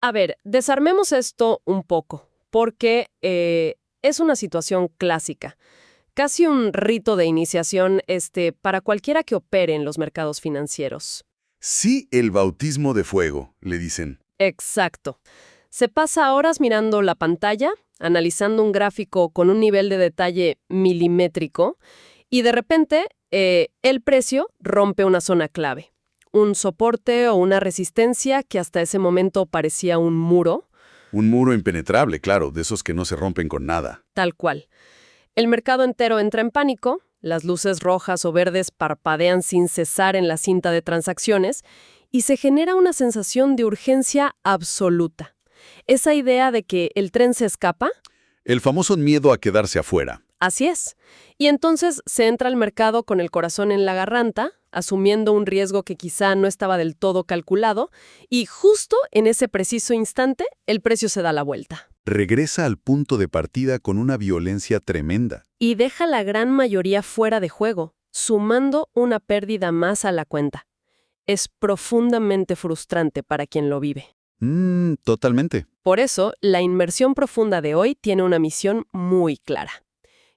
A ver, desarmemos esto un poco, porque es una situación clásica, casi un rito de iniciación para cualquiera que opere en los mercados financieros. Sí, el bautismo de fuego, le dicen. Exacto. Se pasa horas mirando la pantalla, analizando un gráfico con un nivel de detalle milimétrico, y de repente el precio rompe una zona clave. Un soporte o una resistencia que hasta ese momento parecía un muro, Un muro impenetrable, claro, de esos que no se rompen con nada. tal cual. El mercado entero entra en pánico, las luces rojas o verdes parpadean sin cesar en la cinta de transacciones y se genera una sensación de urgencia absoluta. Esa idea de que el tren se escapa, El famoso miedo a quedarse afuera. así es. Y entonces se entra al mercado con el corazón en la garganta, asumiendo un riesgo que quizá no estaba del todo calculado, y justo en ese preciso instante el precio se da la vuelta. Regresa al punto de partida con una violencia tremenda. Y deja la gran mayoría fuera de juego, sumando una pérdida más a la cuenta. Es profundamente frustrante para quien lo vive. Totalmente. Por eso, la inmersión profunda de hoy tiene una misión muy clara.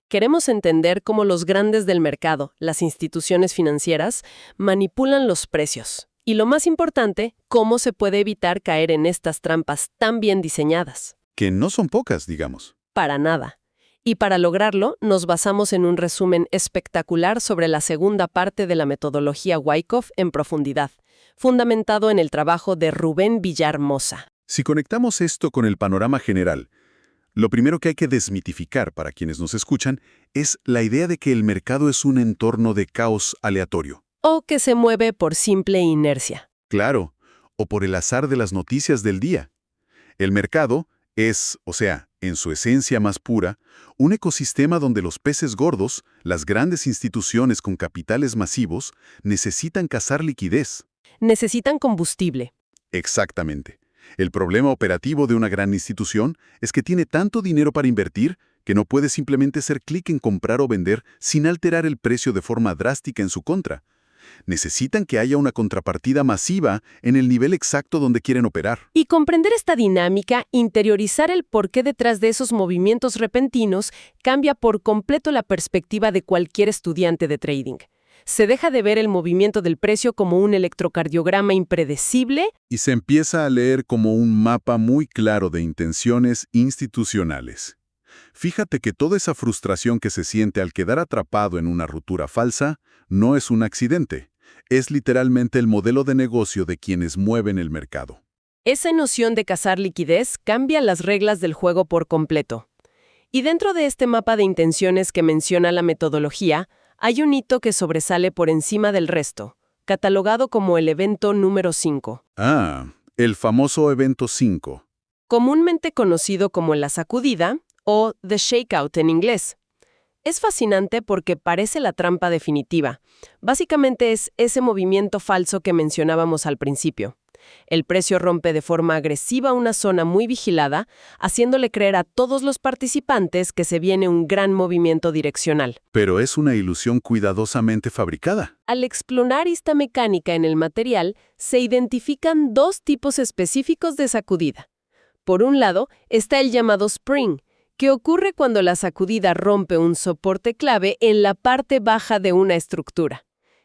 Queremos entender cómo los grandes del mercado, las instituciones financieras, manipulan los precios. Y lo más importante, cómo se puede evitar caer en estas trampas tan bien diseñadas. Que no son pocas, digamos. Para nada. Y para lograrlo, nos basamos en un resumen espectacular sobre la segunda parte de la metodología Wyckoff en profundidad, fundamentado en el trabajo de Rubén Villar Mosa. Si conectamos esto con el panorama general, lo primero que hay que desmitificar para quienes nos escuchan es la idea de que el mercado es un entorno de caos aleatorio. O que se mueve por simple inercia. Claro, o por el azar de las noticias del día. El mercado es, o sea, en su esencia más pura, un ecosistema donde los peces gordos, las grandes instituciones con capitales masivos, necesitan cazar liquidez. Necesitan combustible. Exactamente. El problema operativo de una gran institución es que tiene tanto dinero para invertir que no puede simplemente hacer clic en comprar o vender sin alterar el precio de forma drástica en su contra. Necesitan que haya una contrapartida masiva en el nivel exacto donde quieren operar. Y comprender esta dinámica, interiorizar el porqué detrás de esos movimientos repentinos, cambia por completo la perspectiva de cualquier estudiante de trading. Se deja de ver el movimiento del precio como un electrocardiograma impredecible Y se empieza a leer como un mapa muy claro de intenciones institucionales. Fíjate que toda esa frustración que se siente al quedar atrapado en una ruptura falsa no es un accidente. Es literalmente el modelo de negocio de quienes mueven el mercado. Esa noción de cazar liquidez cambia las reglas del juego por completo. Y dentro de este mapa de intenciones que menciona la metodología, hay un hito que sobresale por encima del resto, catalogado como el evento número 5, El famoso evento 5. comúnmente conocido como la sacudida o the shakeout en inglés. Es fascinante porque parece la trampa definitiva. Básicamente es ese movimiento falso que mencionábamos al principio. El precio rompe de forma agresiva una zona muy vigilada, haciéndole creer a todos los participantes que se viene un gran movimiento direccional. Pero es una ilusión cuidadosamente fabricada. Al explorar esta mecánica en el material, se identifican dos tipos específicos de sacudida. Por un lado, está el llamado spring, que ocurre cuando la sacudida rompe un soporte clave en la parte baja de una estructura.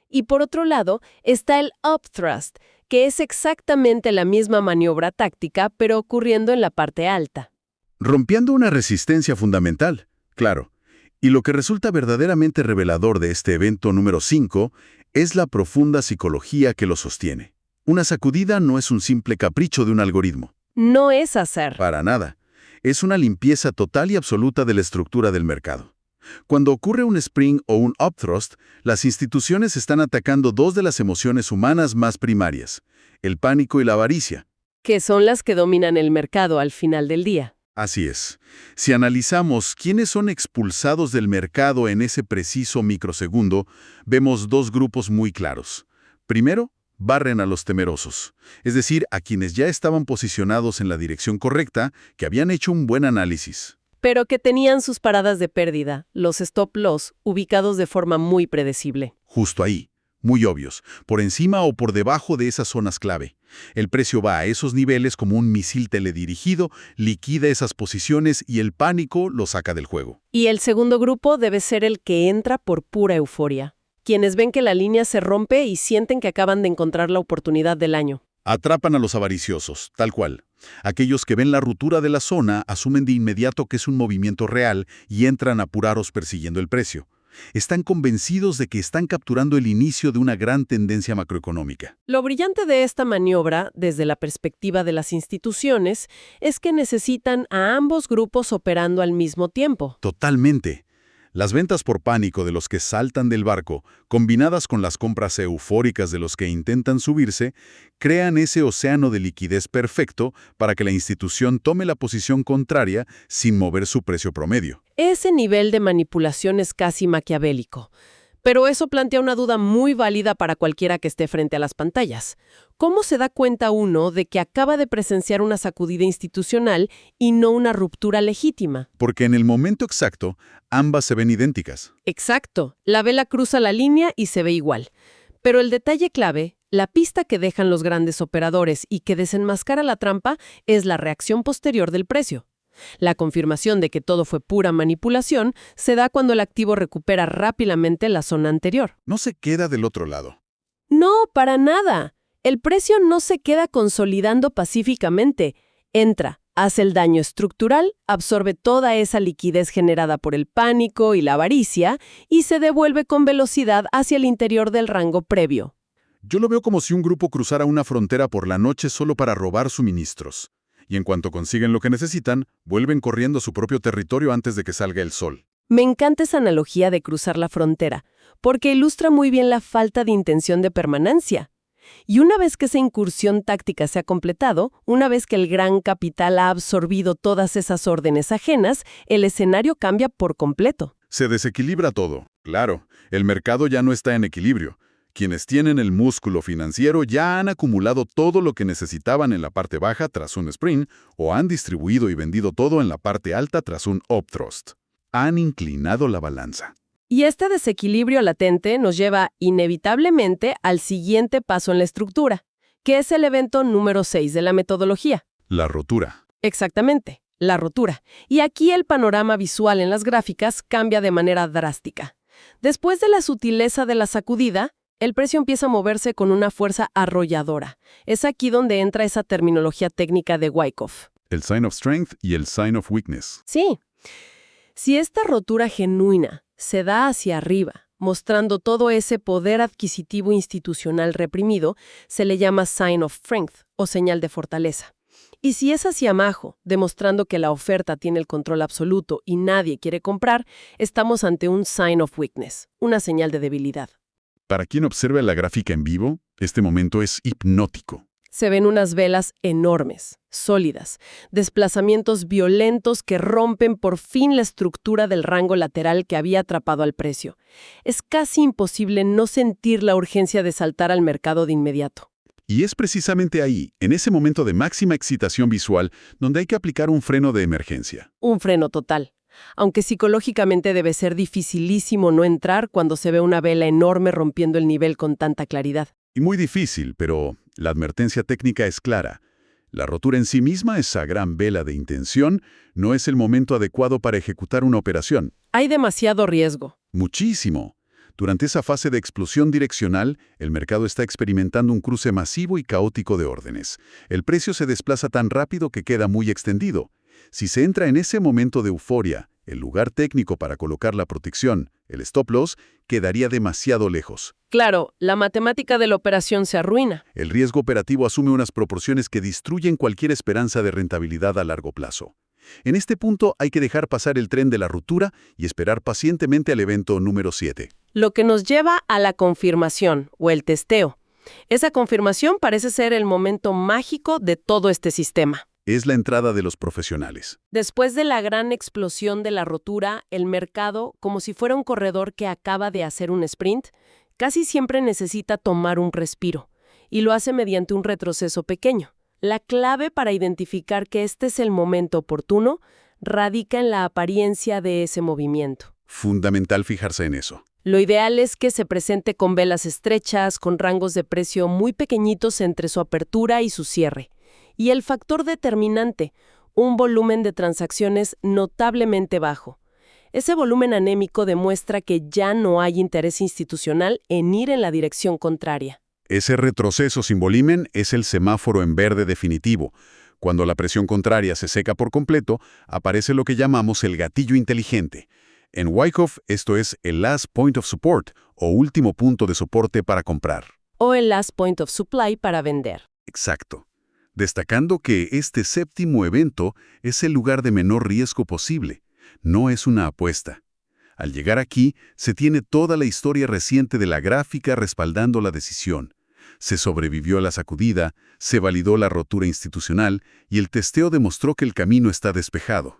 Y por otro lado, está el upthrust, que es exactamente la misma maniobra táctica, pero ocurriendo en la parte alta. Rompiendo una resistencia fundamental, claro. Y lo que resulta verdaderamente revelador de este evento número 5 es la profunda psicología que lo sostiene. Una sacudida no es un simple capricho de un algoritmo. No es azar. Para nada. Es una limpieza total y absoluta de la estructura del mercado. Cuando ocurre un spring o un upthrust, las instituciones están atacando dos de las emociones humanas más primarias, el pánico y la avaricia. Que son las que dominan el mercado al final del día. Así es. Si analizamos quiénes son expulsados del mercado en ese preciso microsegundo, vemos dos grupos muy claros. Primero, barren a los temerosos, es decir, a quienes ya estaban posicionados en la dirección correcta, que habían hecho un buen análisis. Pero que tenían sus paradas de pérdida, los stop loss, ubicados de forma muy predecible. Justo ahí, muy obvios, por encima o por debajo de esas zonas clave. El precio va a esos niveles como un misil teledirigido, liquida esas posiciones y el pánico lo saca del juego. Y el segundo grupo debe ser el que entra por pura euforia. Quienes ven que la línea se rompe y sienten que acaban de encontrar la oportunidad del año. Atrapan a los avariciosos, tal cual. Aquellos que ven la ruptura de la zona asumen de inmediato que es un movimiento real y entran apurados persiguiendo el precio. Están convencidos de que están capturando el inicio de una gran tendencia macroeconómica. Lo brillante de esta maniobra, desde la perspectiva de las instituciones, es que necesitan a ambos grupos operando al mismo tiempo. Totalmente. Las ventas por pánico de los que saltan del barco, combinadas con las compras eufóricas de los que intentan subirse, crean ese océano de liquidez perfecto para que la institución tome la posición contraria sin mover su precio promedio. Ese nivel de manipulación es casi maquiavélico. Pero eso plantea una duda muy válida para cualquiera que esté frente a las pantallas. ¿Cómo se da cuenta uno de que acaba de presenciar una sacudida institucional y no una ruptura legítima? Porque en el momento exacto, ambas se ven idénticas. Exacto. La vela cruza la línea y se ve igual. Pero el detalle clave, la pista que dejan los grandes operadores y que desenmascara la trampa, es la reacción posterior del precio. La confirmación de que todo fue pura manipulación se da cuando el activo recupera rápidamente la zona anterior. No se queda del otro lado. No, para nada. El precio no se queda consolidando pacíficamente. Entra, hace el daño estructural, absorbe toda esa liquidez generada por el pánico y la avaricia y se devuelve con velocidad hacia el interior del rango previo. Yo lo veo como si un grupo cruzara una frontera por la noche solo para robar suministros. Y en cuanto consiguen lo que necesitan, vuelven corriendo a su propio territorio antes de que salga el sol. Me encanta esa analogía de cruzar la frontera, porque ilustra muy bien la falta de intención de permanencia. Y una vez que esa incursión táctica se ha completado, una vez que el gran capital ha absorbido todas esas órdenes ajenas, el escenario cambia por completo. Se desequilibra todo. Claro, el mercado ya no está en equilibrio. Quienes tienen el músculo financiero ya han acumulado todo lo que necesitaban en la parte baja tras un sprint o han distribuido y vendido todo en la parte alta tras un upthrust. Han inclinado la balanza. Y este desequilibrio latente nos lleva inevitablemente al siguiente paso en la estructura, que es el evento número 6 de la metodología. La rotura. Exactamente, la rotura. Y aquí el panorama visual en las gráficas cambia de manera drástica. Después de la sutileza de la sacudida, el precio empieza a moverse con una fuerza arrolladora. Es aquí donde entra esa terminología técnica de Wyckoff. El sign of strength y el sign of weakness. Sí. Si esta rotura genuina se da hacia arriba, mostrando todo ese poder adquisitivo institucional reprimido, se le llama sign of strength o señal de fortaleza. Y si es hacia abajo, demostrando que la oferta tiene el control absoluto y nadie quiere comprar, estamos ante un sign of weakness, una señal de debilidad. Para quien observa la gráfica en vivo, este momento es hipnótico. Se ven unas velas enormes, sólidas, desplazamientos violentos que rompen por fin la estructura del rango lateral que había atrapado al precio. Es casi imposible no sentir la urgencia de saltar al mercado de inmediato. Y es precisamente ahí, en ese momento de máxima excitación visual, donde hay que aplicar un freno de emergencia. Un freno total. Aunque psicológicamente debe ser dificilísimo no entrar cuando se ve una vela enorme rompiendo el nivel con tanta claridad. Y muy difícil, pero la advertencia técnica es clara. La rotura en sí misma, esa gran vela de intención, no es el momento adecuado para ejecutar una operación. Hay demasiado riesgo. Muchísimo. Durante esa fase de explosión direccional, el mercado está experimentando un cruce masivo y caótico de órdenes. El precio se desplaza tan rápido que queda muy extendido. Si se entra en ese momento de euforia, el lugar técnico para colocar la protección, el stop loss, quedaría demasiado lejos. Claro, la matemática de la operación se arruina. El riesgo operativo asume unas proporciones que destruyen cualquier esperanza de rentabilidad a largo plazo. En este punto hay que dejar pasar el tren de la ruptura y esperar pacientemente al evento número 7. Lo que nos lleva a la confirmación o el testeo. Esa confirmación parece ser el momento mágico de todo este sistema. Es la entrada de los profesionales. Después de la gran explosión de la rotura, el mercado, como si fuera un corredor que acaba de hacer un sprint, casi siempre necesita tomar un respiro, y lo hace mediante un retroceso pequeño. La clave para identificar que este es el momento oportuno radica en la apariencia de ese movimiento. Fundamental fijarse en eso. Lo ideal es que se presente con velas estrechas, con rangos de precio muy pequeñitos entre su apertura y su cierre. Y el factor determinante, un volumen de transacciones notablemente bajo. Ese volumen anémico demuestra que ya no hay interés institucional en ir en la dirección contraria. Ese retroceso sin volumen es el semáforo en verde definitivo. Cuando la presión contraria se seca por completo, aparece lo que llamamos el gatillo inteligente. En Wyckoff, esto es el last point of support, o último punto de soporte para comprar. O el last point of supply para vender. Exacto. Destacando que este séptimo evento es el lugar de menor riesgo posible. No es una apuesta. Al llegar aquí, se tiene toda la historia reciente de la gráfica respaldando la decisión. Se sobrevivió a la sacudida, se validó la rotura institucional y el testeo demostró que el camino está despejado.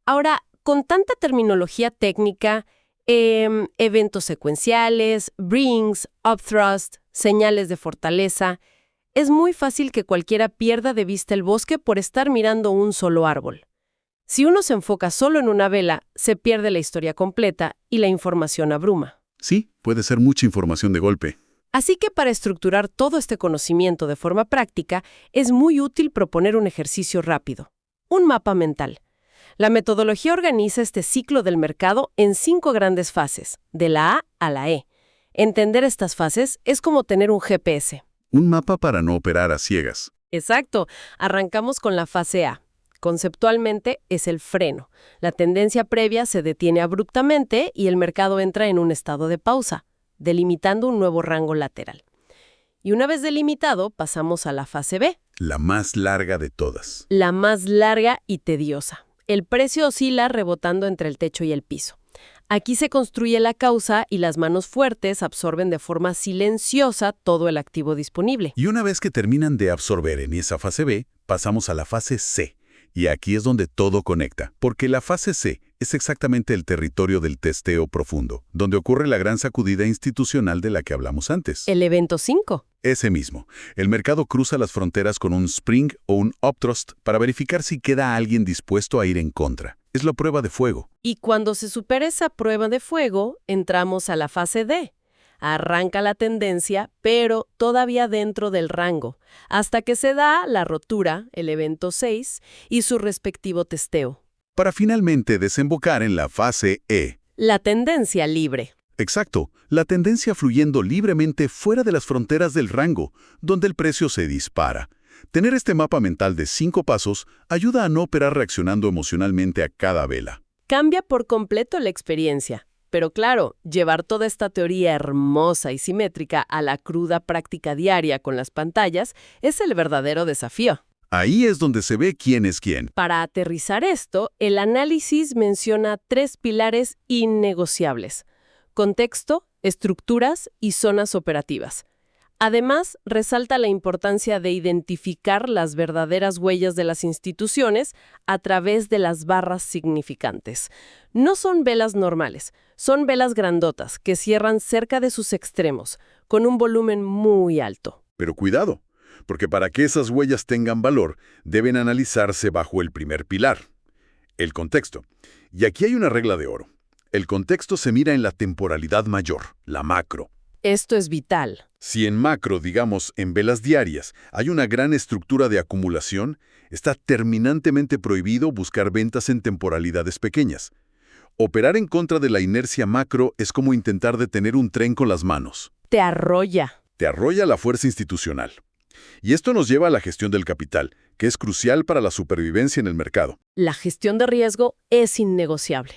Ahora, con tanta terminología técnica, eventos secuenciales, brings, upthrust, señales de fortaleza, es muy fácil que cualquiera pierda de vista el bosque por estar mirando un solo árbol. Si uno se enfoca solo en una vela, se pierde la historia completa y la información abruma. Sí, puede ser mucha información de golpe. Así que para estructurar todo este conocimiento de forma práctica, es muy útil proponer un ejercicio rápido. Un mapa mental. La metodología organiza este ciclo del mercado en 5 grandes fases, de la A a la E. Entender estas fases es como tener un GPS. Un mapa para no operar a ciegas. Exacto. Arrancamos con la fase A. Conceptualmente es el freno. La tendencia previa se detiene abruptamente y el mercado entra en un estado de pausa, delimitando un nuevo rango lateral. Y una vez delimitado, pasamos a la fase B. La más larga de todas. La más larga y tediosa. El precio oscila rebotando entre el techo y el piso. Aquí se construye la causa y las manos fuertes absorben de forma silenciosa todo el activo disponible. Y una vez que terminan de absorber en esa fase B, pasamos a la fase C. Y aquí es donde todo conecta, porque la fase C es exactamente el territorio del testeo profundo, donde ocurre la gran sacudida institucional de la que hablamos antes. El evento 5. Ese mismo. El mercado cruza las fronteras con un spring o un upthrust para verificar si queda alguien dispuesto a ir en contra. Es la prueba de fuego. Y cuando se supera esa prueba de fuego, entramos a la fase D. Arranca la tendencia, pero todavía dentro del rango, hasta que se da la rotura, el evento 6, y su respectivo testeo. Para finalmente desembocar en la fase E. La tendencia libre. Exacto, la tendencia fluyendo libremente fuera de las fronteras del rango, donde el precio se dispara. Tener este mapa mental de 5 pasos ayuda a no operar reaccionando emocionalmente a cada vela. Cambia por completo la experiencia. Pero claro, llevar toda esta teoría hermosa y simétrica a la cruda práctica diaria con las pantallas es el verdadero desafío. Ahí es donde se ve quién es quién. Para aterrizar esto, el análisis menciona 3 pilares innegociables: contexto, estructuras y zonas operativas. Además, resalta la importancia de identificar las verdaderas huellas de las instituciones a través de las barras significantes. No son velas normales, son velas grandotas que cierran cerca de sus extremos, con un volumen muy alto. Pero cuidado, porque para que esas huellas tengan valor, deben analizarse bajo el primer pilar, el contexto. Y aquí hay una regla de oro. El contexto se mira en la temporalidad mayor, la macro. Esto es vital. Si en macro, digamos, en velas diarias, hay una gran estructura de acumulación, está terminantemente prohibido buscar ventas en temporalidades pequeñas. Operar en contra de la inercia macro es como intentar detener un tren con las manos. Te arrolla. Te arrolla la fuerza institucional. Y esto nos lleva a la gestión del capital, que es crucial para la supervivencia en el mercado. La gestión de riesgo es innegociable.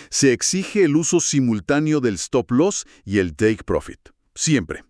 Se exige el uso simultáneo del stop loss y el take profit. Siempre.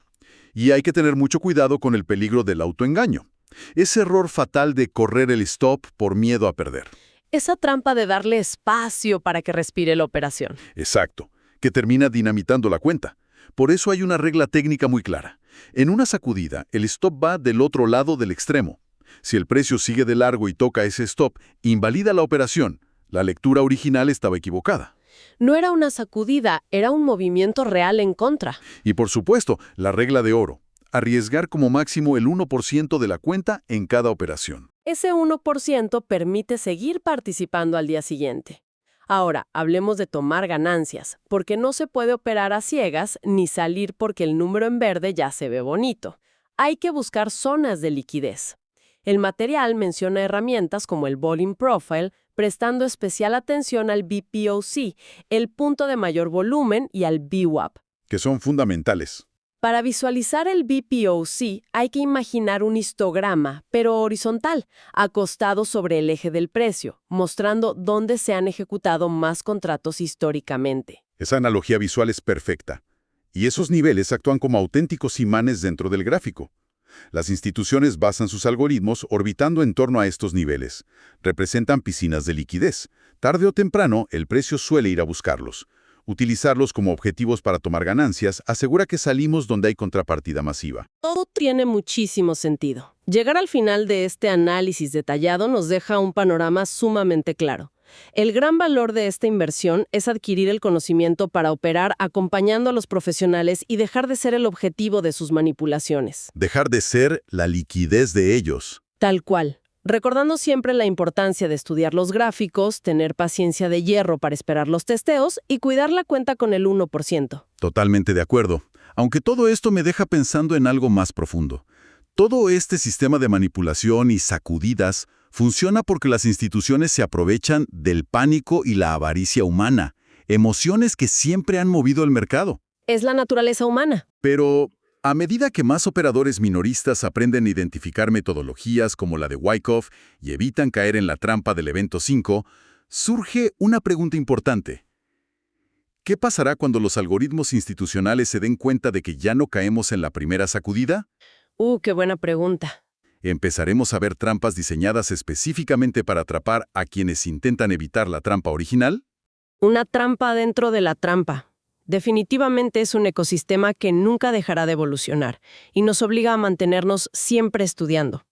Y hay que tener mucho cuidado con el peligro del autoengaño. Ese error fatal de correr el stop por miedo a perder. Esa trampa de darle espacio para que respire la operación. Exacto, que termina dinamitando la cuenta. Por eso hay una regla técnica muy clara. En una sacudida, el stop va del otro lado del extremo. Si el precio sigue de largo y toca ese stop, invalida la operación. La lectura original estaba equivocada. No era una sacudida, era un movimiento real en contra. Y por supuesto, la regla de oro. Arriesgar como máximo el 1% de la cuenta en cada operación. Ese 1% permite seguir participando al día siguiente. Ahora, hablemos de tomar ganancias, porque no se puede operar a ciegas ni salir porque el número en verde ya se ve bonito. Hay que buscar zonas de liquidez. El material menciona herramientas como el Volume Profile, prestando especial atención al BPOC, el punto de mayor volumen, y al VWAP. Que son fundamentales. Para visualizar el BPOC hay que imaginar un histograma, pero horizontal, acostado sobre el eje del precio, mostrando dónde se han ejecutado más contratos históricamente. Esa analogía visual es perfecta. Y esos niveles actúan como auténticos imanes dentro del gráfico. Las instituciones basan sus algoritmos orbitando en torno a estos niveles. Representan piscinas de liquidez. Tarde o temprano, el precio suele ir a buscarlos. Utilizarlos como objetivos para tomar ganancias asegura que salimos donde hay contrapartida masiva. Todo tiene muchísimo sentido. Llegar al final de este análisis detallado nos deja un panorama sumamente claro. El gran valor de esta inversión es adquirir el conocimiento para operar acompañando a los profesionales y dejar de ser el objetivo de sus manipulaciones. Dejar de ser la liquidez de ellos. Tal cual. Recordando siempre la importancia de estudiar los gráficos, tener paciencia de hierro para esperar los testeos y cuidar la cuenta con el 1%. Totalmente de acuerdo. Aunque todo esto me deja pensando en algo más profundo. Todo este sistema de manipulación y sacudidas funciona porque las instituciones se aprovechan del pánico y la avaricia humana, emociones que siempre han movido el mercado. Es la naturaleza humana. Pero a medida que más operadores minoristas aprenden a identificar metodologías como la de Wyckoff y evitan caer en la trampa del evento 5, surge una pregunta importante. ¿Qué pasará cuando los algoritmos institucionales se den cuenta de que ya no caemos en la primera sacudida? Qué buena pregunta. ¿Empezaremos a ver trampas diseñadas específicamente para atrapar a quienes intentan evitar la trampa original? Una trampa dentro de la trampa. Definitivamente es un ecosistema que nunca dejará de evolucionar y nos obliga a mantenernos siempre estudiando.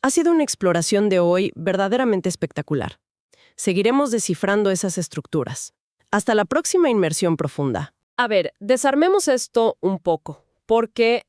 Ha sido una exploración de hoy verdaderamente espectacular. Seguiremos descifrando esas estructuras. Hasta la próxima inmersión profunda. A ver, desarmemos esto un poco, porque